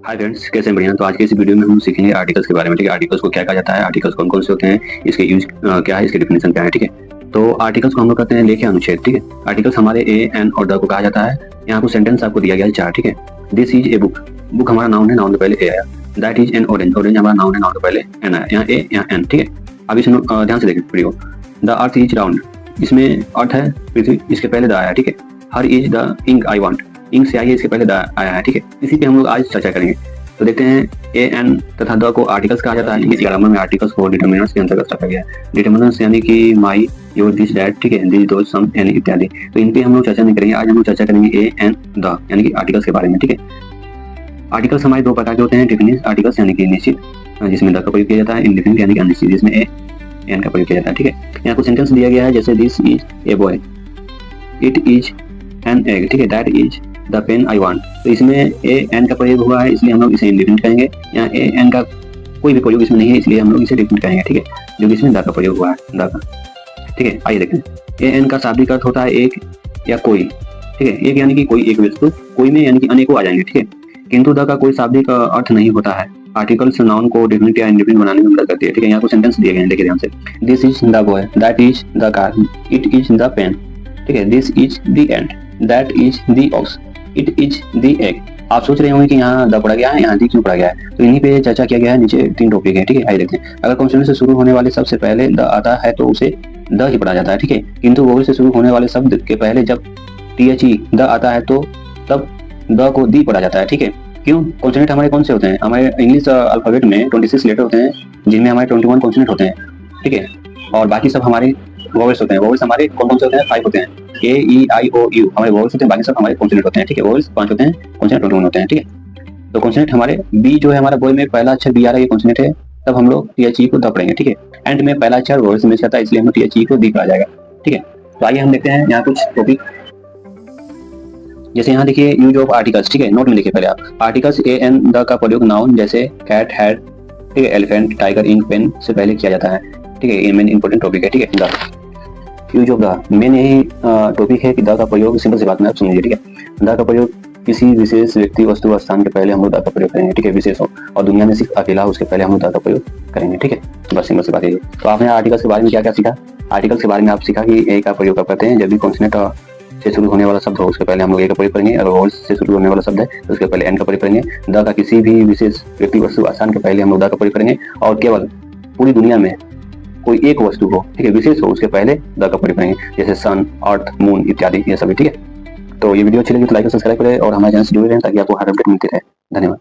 Hi friends, कैसे हैं? बढ़िया। तो आज के इस वीडियो में हम सीखेंगे आर्टिकल्स के बारे में। ठीक है, आर्टिकल्स को क्या कहा जाता है, आर्टिकल्स कौन कौन से होते हैं, इसके यूज क्या है, इसके डिफिनेशन क्या है। ठीक है, तो आर्टिकल्स को हम लोग कहते हैं लेखे अनुच्छेद। ठीक है, आर्टिकल्स हमारे ए एन और द को कहा जाता है। यहाँ कुछ सेंटेंस आपको दिया गया है 4। ठीक है, this is a book, book हमारा नाउन है, नाउन के पहले ए आया। That is an orange, orange हमारा नाउन है, नाउन के पहले एन आया। यहाँ ए, यहाँ एन। ठीक है, अब इसे ध्यान से देखें video. The earth is round, इसमें अर्थ है पृथ्वी, इसके पहले द आया। ठीक है, here is the ink I want, ink से आई है, इसके पहले द आया है। ठीक है, इसी पे हम लोग आज चर्चा करेंगे। तो देखते हैं ए एन तथा द को आर्टिकल्स कहा जाता है। इस ग्रामर में आर्टिकल्स को डिटर्मिनर्स के अंतर्गत रखा गया है। डिटर्मिनर्स यानी कि माई, योर, दिस, दैट। ठीक है, दिस, दोस, सम, एनी इत्यादि। तो इन पे हम लोग चर्चा नहीं करेंगे। आज हम लोग चर्चा करेंगे ए एन द यानी कि आर्टिकल्स के बारे में। ठीक है, आर्टिकल्स हमारे दो प्रकार के होते हैं। डेफिनिट आर्टिकल्स यानी कि निश्चित, जिसमें द का प्रयोग किया जाता है। इंडेफिनिट यानी कि अनिश्चित, जिसमें ए एन का प्रयोग किया जाता है। ठीक है, यहाँ कुछ सेंटेंस दिया गया है, जैसे this is a boy, it is an egg. ठीक है, that is the pen I want. तो इसमें ए एन का प्रयोग हुआ है, इसलिए हम लोग इसे इंडेफिनिट कहेंगे। यहाँ ए एन का कोई भी प्रयोग इसमें नहीं है, इसलिए हम लोग इसे डेफिनिट कहेंगे। ठीक है, जो कि इसमें द का प्रयोग हुआ है, द का। ठीक है, आइए देखें। ए एन का शाब्दिक अर्थ होता है एक या कोई। ठीक है, एक यानी कि कोई एक वस्तु, कोई में यानी कि अनेकों आ जाएंगे। ठीक है, किंतु द का कोई शाब्दिक अर्थ नहीं होता है। आर्टिकल्स नाउन को डेफिनिट या इंडेफिनिट बनाने में मदद करती है। ठीक है, यहाँ कुछ सेंटेंस दिए गए हैं, देखिए ध्यान से। This is the boy, that is the car, it is the pen. ठीक है, this is the ant, that is the ox, it is the egg. आप सोच रहे होंगे कि यहाँ द पढ़ा गया है, यहाँ दी क्यों पढ़ा गया है। तो इन्हीं पे चर्चा किया गया है। नीचे 3 टॉपिक है। ठीक है, आइए देखते हैं। अगर कॉन्सोनेंट से शुरू होने वाले शब्द से पहले द आता है तो उसे द ही पढ़ा जाता है। ठीक है, किंतु वोवेल से शुरू होने वाले शब्द के पहले जब THE द आता है तो तब द को दी पढ़ा जाता है। ठीक है, क्यों? कॉन्सोनेंट हमारे कौन से होते हैं? हमारे इंग्लिश अल्फाबेट में 26 लेटर होते हैं, जिनमें हमारे 21 कॉन्सोनेंट होते हैं। ठीक है, और बाकी सब हमारे वोवेल्स होते हैं। वोवेल्स हमारे कौन कौन से होते हैं? 5 होते हैं। A, E, I, O, U हमारे वोवेल्स होते हैं, बाकी सब हमारे कॉन्सोनेंट होते हैं। ठीक है, वोवेल्स 5 होते हैं, कॉन्सोनेंट 21 होते हैं। ठीक है, तो कॉन्सोनेंट हमारे बी जो है, हमारा बॉय में पहला अक्षर बी आ रहा है, ये कॉन्सोनेंट है। तब हम लोग THE को द पढ़ेंगे। ठीक है, एंड में पहला अक्षर वोवेल से मिल जाता है, इसलिए हम लोग THE को दी पढ़ा जाएगा। ठीक है, तो आइए हम देखते हैं यहाँ कुछ टॉपिक। जैसे यहाँ देखिए यूज ऑफ आर्टिकल्स। ठीक है, नोट में लिखिए पहले आप। आर्टिकल्स ए एन द का प्रयोग नाउन जैसे कैट, हैड, ठीक है, एलिफेंट, टाइगर, इंक, पेन से पहले किया जाता है। ठीक है, ये मेन इंपॉर्टेंट टॉपिक है। ठीक है, the use of the main यही टॉपिक है कि द का प्रयोग, सिंपल सी बात में आप समझिए। ठीक है, द का प्रयोग किसी विशेष व्यक्ति, वस्तु व स्थान के पहले हम लोग द का प्रयोग करेंगे। ठीक है, विशेष हो और दुनिया में सिर्फ अकेला, उसके पहले हम लोग द का प्रयोग करेंगे। ठीक है, बस सिंपल सी बात है। तो आपने आर्टिकल्स के बारे में क्या क्या सीखा? आर्टिकल्स के बारे में आप सीखा कि ए का प्रयोग कब करते हैं? जब भी कॉन्सोनेंट से शुरू होने वाला शब्द हो, उसके पहले हम लोग ए का प्रयोग करेंगे। अगर वोवेल्स से शुरू होने वाला शब्द है तो उसके पहले एन का प्रयोग करेंगे। द का किसी भी विशेष व्यक्ति, वस्तु, स्थान के पहले हम लोग द का प्रयोग करेंगे। और केवल पूरी दुनिया में कोई एक वस्तु हो, ठीक है, विशेष हो, उसके पहले द का प्रयोग करेंगे, जैसे सन, अर्थ, मून इत्यादि, ये सभी। ठीक है, तो ये वीडियो अच्छी लगी तो लाइक और सब्सक्राइब करें और हमारे चैनल से जुड़े रहें ताकि आपको हर अपडेट मिलती रहे। धन्यवाद।